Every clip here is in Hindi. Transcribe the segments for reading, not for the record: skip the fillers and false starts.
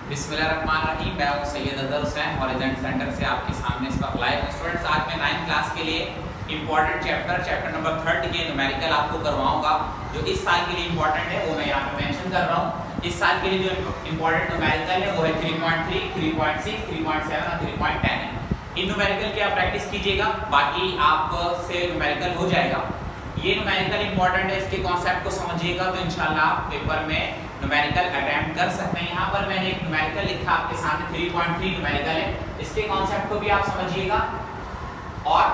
बिस्मिल्लाहिर्रहमानिर्रहीम। मैं हूं सैयद अजहर हुसैन हॉरिजॉन्टल सेंटर से आपके सामने इस वक्त लाइव हूं। स्टूडेंट्स, आज मैं 9th क्लास के लिए इंपॉर्टेंट चैप्टर नंबर 3 के न्यूमेरिकल आपको करवाऊंगा। जो इस साल के लिए इंपॉर्टेंट है वो मैं यहाँ पे मेंशन कर रहा हूँ। इस साल के लिए जो इंपॉर्टेंट न्यूमेरिकल है वो है 3.3, 3.6, 3.7 और 3.10 है। इन न्यूमेरिकल की आप प्रैक्टिस कीजिएगा, बाकी आपसे न्यूमेरिकल हो जाएगा। ये न्यूमेरिकल इंपॉर्टेंट है, इसके कॉन्सेप्ट को समझिएगा तो इंशाल्लाह आप पेपर में न्यूमेरिकल अटेम्प्ट कर सकते हैं। यहाँ पर मैंने एक न्यूमेरिकल लिखा आपके सामने 3.3 न्यूमेरिकल है। इसके कॉन्सेप्ट को भी आप समझिएगा और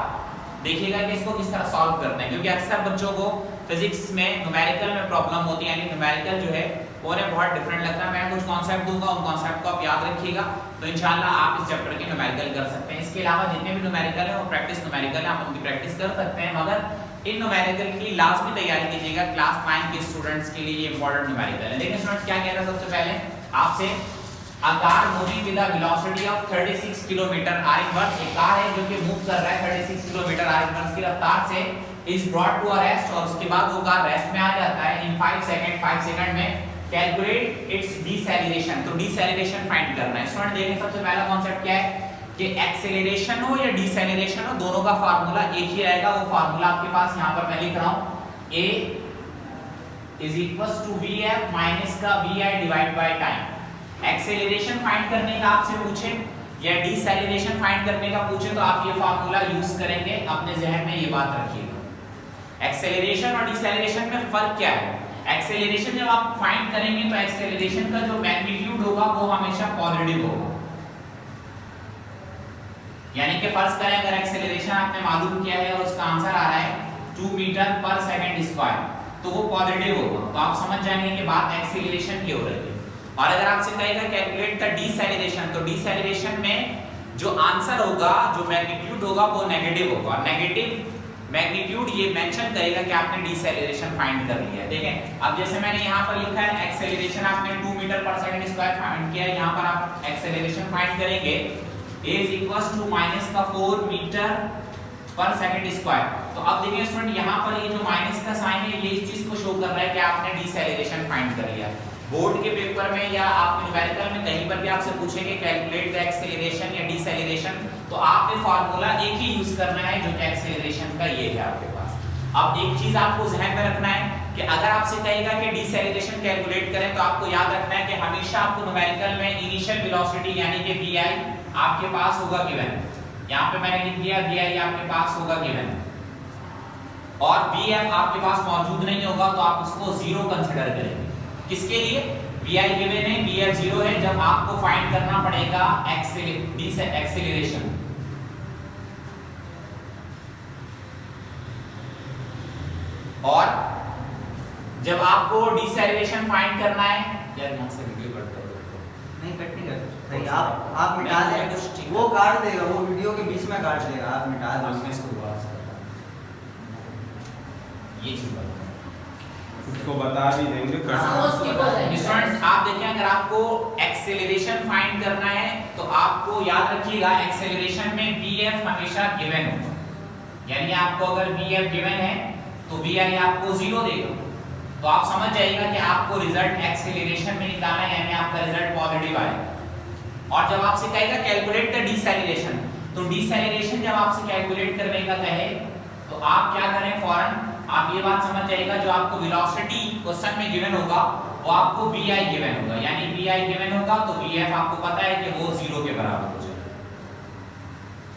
देखिएगा कि इसको किस तरह सॉल्व करते हैं, क्योंकि अक्सर बच्चों को फिजिक्स में न्यूमेरिकल में प्रॉब्लम होती है, यानी न्यूमेरिकल जो है वो उन्हें बहुत डिफरेंट लगता है। मैं कुछ कॉन्सेप्ट दूंगा, उन कॉन्सेप्ट को आप याद रखिएगा तो इंशाल्लाह आप इस चैप्टर के न्यूमेरिकल कर सकते हैं। इसके अलावा जितने भी न्यूमेरिकल है वो प्रैक्टिस न्यूमेरिकल है, आप उनकी प्रैक्टिस कर सकते हैं, मगर इन न्यूमेरिकल की लाजमी तैयारी कीजिएगा। क्लास 9 के स्टूडेंट्स के लिए ये इंपॉर्टेंट न्यूमेरिकल है। देखिए स्टूडेंट्स, क्या कह रहा है सबसे पहले आपसे, a car moving with a velocity of 36 kilometre are inverse, एक कार है जो कि मूव कर रहा है 36 किलोमीटर आर इनवर्स की रफ्तार से, is brought to a rest, और उसके बाद वो कार रेस्ट में आ जाता है in 5 सेकंड में। कैलकुलेट इट्स डिसेलेरेशन, तो डिसेलेरेशन फाइंड करना है। स्टूडेंट देखिए सबसे पहला कांसेप्ट क्या है कि एक्सेलरेशन हो या डिसेलेरेशन हो, दोनों का फार्मूला एक ही रहेगा। वो फार्मूला आपके पास यहाँ पर मैं लिख रहा हूँ, a is equals to vf minus का vi divide by time. Acceleration find करने का आपसे पूछे या डिसेलेरेशन फाइंड करने का पूछे तो आप ये फार्मूला यूज करेंगे, अपने जहन में ये बात रखिएगा। एक्सेलरेशन और डिसेलेरेशन में फर्क क्या है? एक्सेलरेशन जब आप फाइंड करेंगे तो एक्सेलरेशन का जो मैग्नीट्यूड होगा वो हमेशा पॉजिटिव होगा, यानी कि फर्ज करें अगर एक्सेलरेशन आपने मालूम किया है और उसका आंसर आ रहा है 2 मीटर पर सेकंड स्क्वायर, तो वो पॉजिटिव होगा, तो आप समझ जाएंगे कि बात एक्सेलरेशन की हो रही है। और अगर आपसे कहेगा कैलकुलेट द डिसेलेरेशन, तो डिसेलेरेशन में जो आंसर होगा, जो मैग्नीट्यूड होगा वो नेगेटिव होगा, और नेगेटिव मैग्नीट्यूड ये मेंशन करेगा कि आपने डिसेलेरेशन फाइंड कर लिया है। देखें अब जैसे मैंने यहाँ पर लिखा है एक्सेलरेशन आपने 2 मीटर पर सेकंड स्क्वायर फाइंड किया है, यहाँ पर आप एक्सेलरेशन फाइंड करेंगे a is equals to minus का 4 मीटर पर सेकंड स्क्वायर। तो अब देखिए स्टूडेंट, यहाँ पर ये जो माइनस का साइन है ये इस चीज को शो कर रहा है कि आपने डिसेलेरेशन फाइंड कर लिया। बोर्ड के पेपर में या आप न्यूमेरिकल में कहीं पर भी आपसे पूछेंगे कैलकुलेट द एक्सेलरेशन या डिसेलेरेशन, तो आपने फार्मूला एक ही यूज करना है जो कि एक्सेलरेशन का ये है आपके पास। अब एक चीज आपको ध्यान में रखना है कि अगर आपसे कहेगा कि डिसेलेरेशन कैलकुलेट करें तो आपको याद रखना है कि हमेशा आपको न्यूमेरिकल में इनिशियल वेलोसिटी यानी कि vi आपके पास होगा गिवन, यहाँ पे मैंने लिख दिया vi आपके पास होगा गिवन, और vf आपके पास मौजूद नहीं होगा तो आप उसको जीरो कंसीडर करेंगे। किसके लिए? vi गिवन है, vf जीरो है, जब आपको फाइंड करना पड़ेगा एक्सेलरेशन। और जब आपको डिसेलेरेशन फाइंड करना है, यार यहाँ से वीडियो कट कर दो, नहीं कट नहीं कर सकते आप मिटा दें, वो काट देगा, वो वीडियो के बीच में काट देगा, आप मिटा दें। मैं इसको दोबारा से ये चीज उसको बता भी देंगे स्टूडेंट्स। आप देखें अगर आपको एक्सेलरेशन फाइंड करना है तो आपको याद रखिएगा एक्सेलरेशन में vf हमेशा गिवन होगा, यानी आपको अगर vf गिवन है तो vi आपको जीरो देगा, तो आप समझ जाइएगा कि आपको रिजल्ट एक्सेलरेशन में निकालना है, यानी आपका रिजल्ट पॉजिटिव आएगा। और जब आपसे कहेगा कैलकुलेट द डिसेलेरेशन, तो डिसेलेरेशन जब आपसे कैलकुलेट करने का कहे तो आप क्या करें, फौरन आप ये बात समझ जाइएगा जो आपको वेलोसिटी क्वेश्चन में गिवन होगा वो आपको vi गिवन होगा, यानी vi गिवन होगा तो vf आपको पता है कि वो जीरो के बराबर हो जाएगा।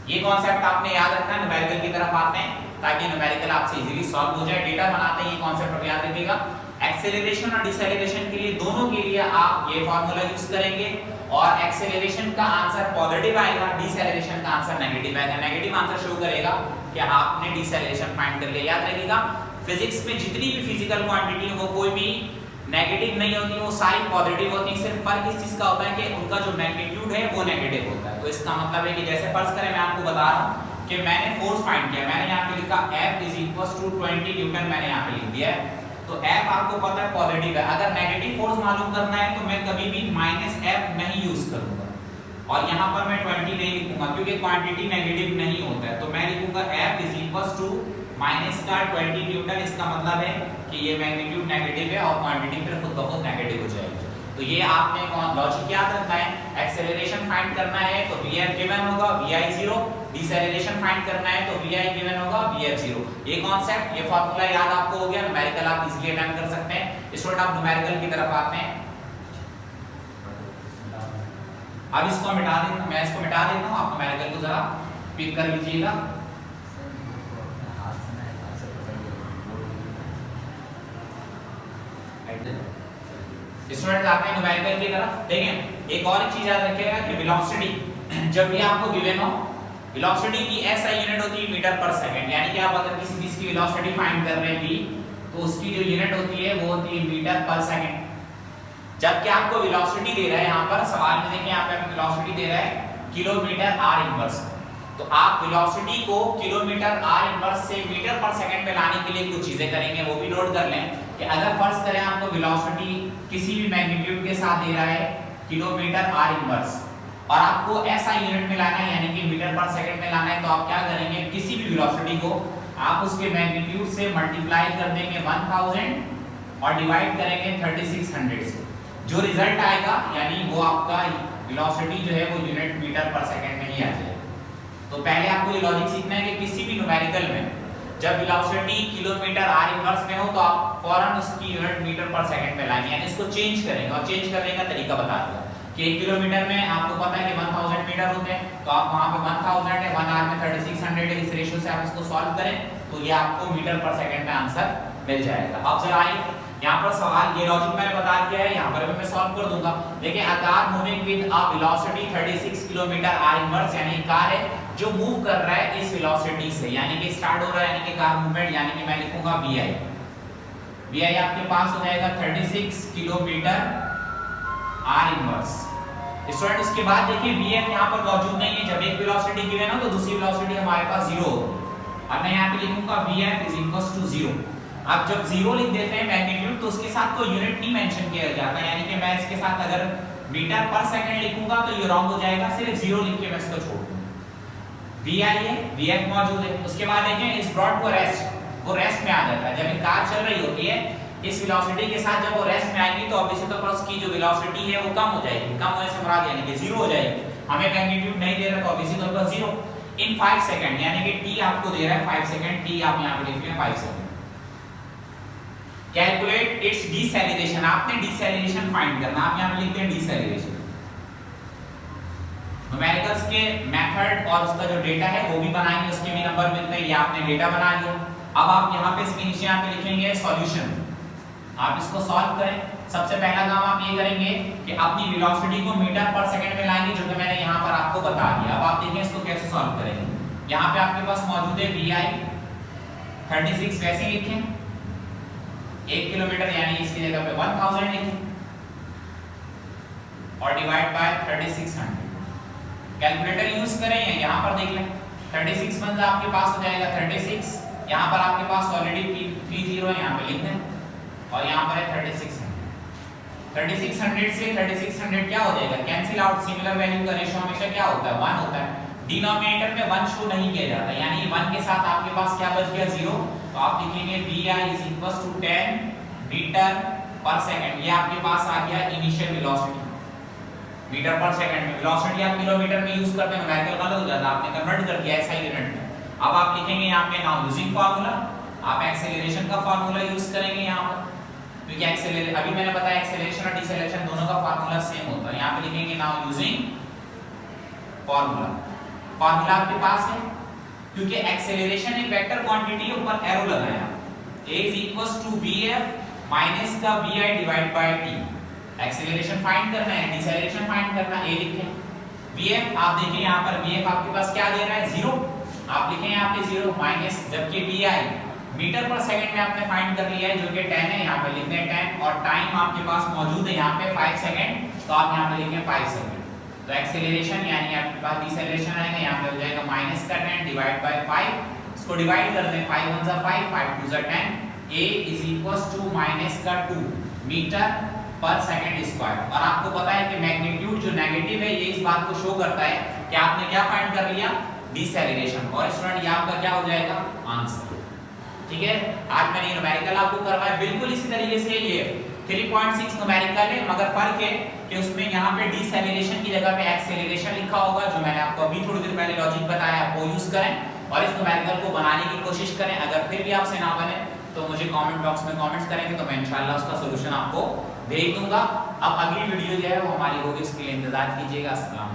ये कॉन्सेप्ट आपने याद रखना है। न्यूमेरिकल की तरफ आते हैं ताकि न्यूमेरिकल आपसे इजीली सॉल्व हो जाए। डेटा बनाते हैं, ये कॉन्सेप्ट आप याद रखिएगा। एक्सेलरेशन और डिसेलेरेशन के लिए दोनों के लिए आप ये फार्मूला यूज करेंगे, और एक्सेलरेशन का आंसर पॉजिटिव आएगा, डिसेलेरेशन का आंसर नेगेटिव आएगा। नेगेटिव आंसर शो करेगा कि आपने डिसेलेरेशन फाइंड कर लिया। याद रखिएगा फिजिक्स में जितनी भी फिजिकल क्वांटिटी है वो कोई भी नेगेटिव नहीं होती, वो सारी पॉजिटिव होती है। सिर्फ फर्क इस चीज का होता है कि उनका जो मैग्नीट्यूड है वो नेगेटिव होता है। तो इसका मतलब है कि जैसे फर्ज करें मैं आपको बता रहा हूं कि मैंने फोर्स फाइंड किया, मैंने यहाँ पे लिखा F is equals to 20 newton, मैंने यहाँ पे लिख दिया है, तो F आपको पता है पॉजिटिव है। अगर नेगेटिव फोर्स मालूम करना है तो मैं कभी भी -F नहीं यूज करूंगा, और यहाँ पर मैं 20 नहीं लिखूंगा क्योंकि क्वांटिटी नेगेटिव नहीं होता है, तो मैं लिखूंगा F is equals to minus का 20 न्यूटन। इसका मतलब है कि ये मैग्नीट्यूड नेगेटिव है और क्वांटिटी फिर खुद ब खुद नेगेटिव हो जाएगी। तो ये आपने कौन लॉजिक याद रखना है। एक्सेलरेशन फाइंड करना है तो vf गिवन होगा vi 0, डिसेलेरेशन फाइंड करना है तो vi गिवन होगा vf 0। ये कॉन्सेप्ट, ये फार्मूला याद आपको हो गया। न्यूमेरिकल आप इजीली अटेम्प्ट कर सकते हैं। इस वक्त आप न्यूमेरिकल की तरफ आते हैं। अब इसको मिटा देता, मैं इसको मिटा देता हूं, आप न्यूमेरिकल को जरा पिक कर लीजिएगा। स्टूडेंट्स आते हैं न्यूमेरिकल की तरफ। देखें एक और चीज याद रखिएगा कि वेलोसिटी जब भी आपको गिवन हो, वेलोसिटी की एसआई यूनिट होती है मीटर पर सेकंड। यानी कि आप अगर किसी चीज की वेलोसिटी फाइंड कर रहे हैं तो उसकी जो यूनिट होती है वो होती है मीटर पर सेकंड। जबकि आपको वेलोसिटी दे रहा है, यहाँ पर सवाल में देखिए यहाँ पे वेलोसिटी दे रहा है किलोमीटर आर इनवर्स। तो आप वेलोसिटी को किलोमीटर आर इनवर्स से मीटर पर सेकंड में लाने के लिए कुछ चीजें करेंगे, वो भी नोट कर लें कि अगर फर्ज करें आपको वेलोसिटी किसी भी मैग्नीट्यूड के साथ दे रहा है किलोमीटर आर इनवर्स और आपको ऐसा यूनिट में लाना है यानी कि मीटर पर सेकंड में लाना है, तो आप क्या करेंगे, किसी भी वेलोसिटी को आप उसके मैग्नीट्यूड से मल्टीप्लाई कर देंगे 1000 और डिवाइड करेंगे 3600 से। जो रिजल्ट आएगा यानी वो आपका वेलोसिटी जो है वो यूनिट मीटर पर सेकंड में ही आ जाएगा। तो पहले आपको ये लॉजिक सीखना है कि किसी भी न्यूमेरिकल में जब वेलोसिटी किलोमीटर आर इनवर्स में हो तो आप फौरन उसकी यूनिट मीटर पर सेकंड में लाएंगे, यानी इसको चेंज करेंगे। और चेंज करने का तरीका बता दिया कि 1 किलोमीटर में आपको पता है कि 1000 मीटर होते हैं, तो आप वहां पे 1000 है, 1 आवर में 3600 है, इस रेशियो से आप इसको सॉल्व करें तो ये आपको मीटर पर सेकंड में आंसर मिल जाएगा। अब जरा आइए यहाँ पर सवाल, ये लॉजिक मैंने बता दिया है, यहाँ पर भी मैं सॉल्व कर दूंगा। देखिए a car moving with a velocity 36 kilometre are inverse, यानी कार है जो मूव कर रहा है इस वेलोसिटी से, यानी कि स्टार्ट हो रहा है यानी कि कार मूवमेंट, यानी कि मैं लिखूंगा vi आपके पास हो जाएगा 36 किलोमीटर आर इनवर्स। स्टूडेंट उसके बाद देखिए vf यहाँ पर मौजूद नहीं है। जब एक वेलोसिटी गिवन हो तो दूसरी वेलोसिटी हमारे पास 0 हो। अब मैं यहाँ पे लिखूंगा vf = 0। अब जब 0 लिख देते हैं मैग्नीट्यूड तो उसके साथ कोई यूनिट नहीं मेंशन किया जाता, यानी कि मैं इसके साथ अगर मीटर पर सेकंड लिखूंगा तो ये रॉन्ग हो जाएगा, सिर्फ 0 लिख के मैं इसको छोड़ दूंगा। vi है, vf मौजूद है। उसके बाद देखें इस ब्रॉड को रेस्ट, वो रेस्ट में आ जाता है। जब कार चल रही होती है इस वेलोसिटी के साथ जब वो रेस्ट में आएगी तो ऑब्वियसली तौर पर उसकी जो वेलोसिटी है वो कम हो जाएगी। कम होने से मुराद यानी कि 0 हो जाएगी। हमें मैग्नीट्यूड नहीं दे रहा तो ऑब्वियसली तौर पर 0 इन 5 सेकंड, यानी कि t आपको दे रहा है 5 सेकंड, t आप यहां पे लिख रहे हैं 5 सेकंड। कैलकुलेट इट्स डिसेलेरेशन, आपने डिसेलेरेशन फाइंड करना, आप यहां पे लिखते हैं डिसेलेरेशन। न्यूमेरिकल्स के मेथड और उसका जो डेटा है वो भी बनाएंगे, उसके भी नंबर मिलते हैं। ये आपने डेटा बना लिया। अब आप यहां पे इसके नीचे यहां पे लिखेंगे सॉल्यूशन, आप इसको सॉल्व करें। सबसे पहला काम आप ये करेंगे कि अपनी वेलोसिटी को मीटर पर सेकंड में लाएंगे, जो कि मैंने यहां पर आपको बता दिया। अब आप देखें इसको कैसे सॉल्व करेंगे। यहां पे आपके पास मौजूद है vi 36, वैसे लिखें 1 किलोमीटर यानी इसकी जगह पे 1000 लिखें और डिवाइड बाय 3600। कैलकुलेटर यूज करें या यहां पर देख लें 36 बंदा आपके पास हो जाएगा 36, यहां पर आपके पास ऑलरेडी 30 है, यहां पे लिख दें और यहां पर है 3600। 3600 से 3600 क्या हो जाएगा, कैंसिल आउट। सिमिलर वैल्यू का रेशियो हमेशा क्या होता है, 1 होता है। डिनोमिनेटर में 1 शो नहीं किया जाता, यानी 1 के साथ आपके पास क्या बच गया 0, तो आप लिखेंगे vi = 10 मीटर पर सेकंड। ये आपके पास आ गया इनिशियल वेलोसिटी मीटर पर सेकंड में। वेलोसिटी आप किलोमीटर में यूज करते हैं, न्यूमेरिकल गलत हो जाता है, आपने कन्वर्ट कर दिया ऐसा यूनिट में। अब आप लिखेंगे यहां पे नाउ यूजिंग फार्मूला, आप एक्सेलरेशन का फार्मूला यूज करेंगे यहां पर, क्योंकि एक्सेलरेशन अभी मैंने बताया एक्सेलरेशन और डिसेलरेशन दोनों का फार्मूला सेम होता है। यहां पे लिखेंगे नाउ यूजिंग फार्मूला। फार्मूला आपके पास है क्योंकि एक्सेलरेशन एक वेक्टर क्वांटिटी है, ऊपर एरो लगाया a = vf माइनस का vi divide by t। Acceleration find करना है, डिसेलरेशन फाइंड करना है, a लिखें। vf आप देखें यहां पर vf आपके पास क्या दे रहा है 0, आप लिखें यहां पे 0 माइनस, जबकि vi मीटर पर सेकंड में आपने फाइंड कर लिया है जो कि 10 है, यहां पे लिखते हैं 10 और टाइम आपके पास मौजूद है यहां पे 5 सेकंड, तो आप यहां पे लिखें 5 सेकंड। तो एक्सेलरेशन यानी आपके पास डिसेलरेशन आएगा, यहां पे हो जाएगा माइनस का 10 डिवाइड बाय 5, इसको डिवाइड कर दें 5 1 = 5 5 2 = 10, a = माइनस का 2 मीटर पर सेकंड स्क्वायर। और आपको पता है कि मैग्नीट्यूड जो नेगेटिव है ये इस बात को शो करता है कि आपने क्या फाइंड कर लिया, डिसेलरेशन। और स्टूडेंट ये आपका क्या हो जाएगा आंसर। ठीक है, आज मैंने न्यूमेरिकल आपको करवाया बिल्कुल इसी तरीके से। ये 3.6 न्यूमेरिकल है, मगर फर्क है कि उसमें यहाँ पे डिसेलेरेशन की जगह पे एक्सेलरेशन लिखा होगा, जो मैंने आपको अभी थोड़ी देर पहले लॉजिक बताया, वो यूज करें और इस न्यूमेरिकल को बनाने की कोशिश करें। अगर फिर भी आपसे ना बने तो मुझे कमेंट बॉक्स में कमेंट्स करेंगे तो मैं इंशाल्लाह उसका सॉल्यूशन आपको भेज दूंगा। अब अगली वीडियो जो है वो हमारी होगी, उसके लिए इंतजार कीजिएगा। अस्सलाम।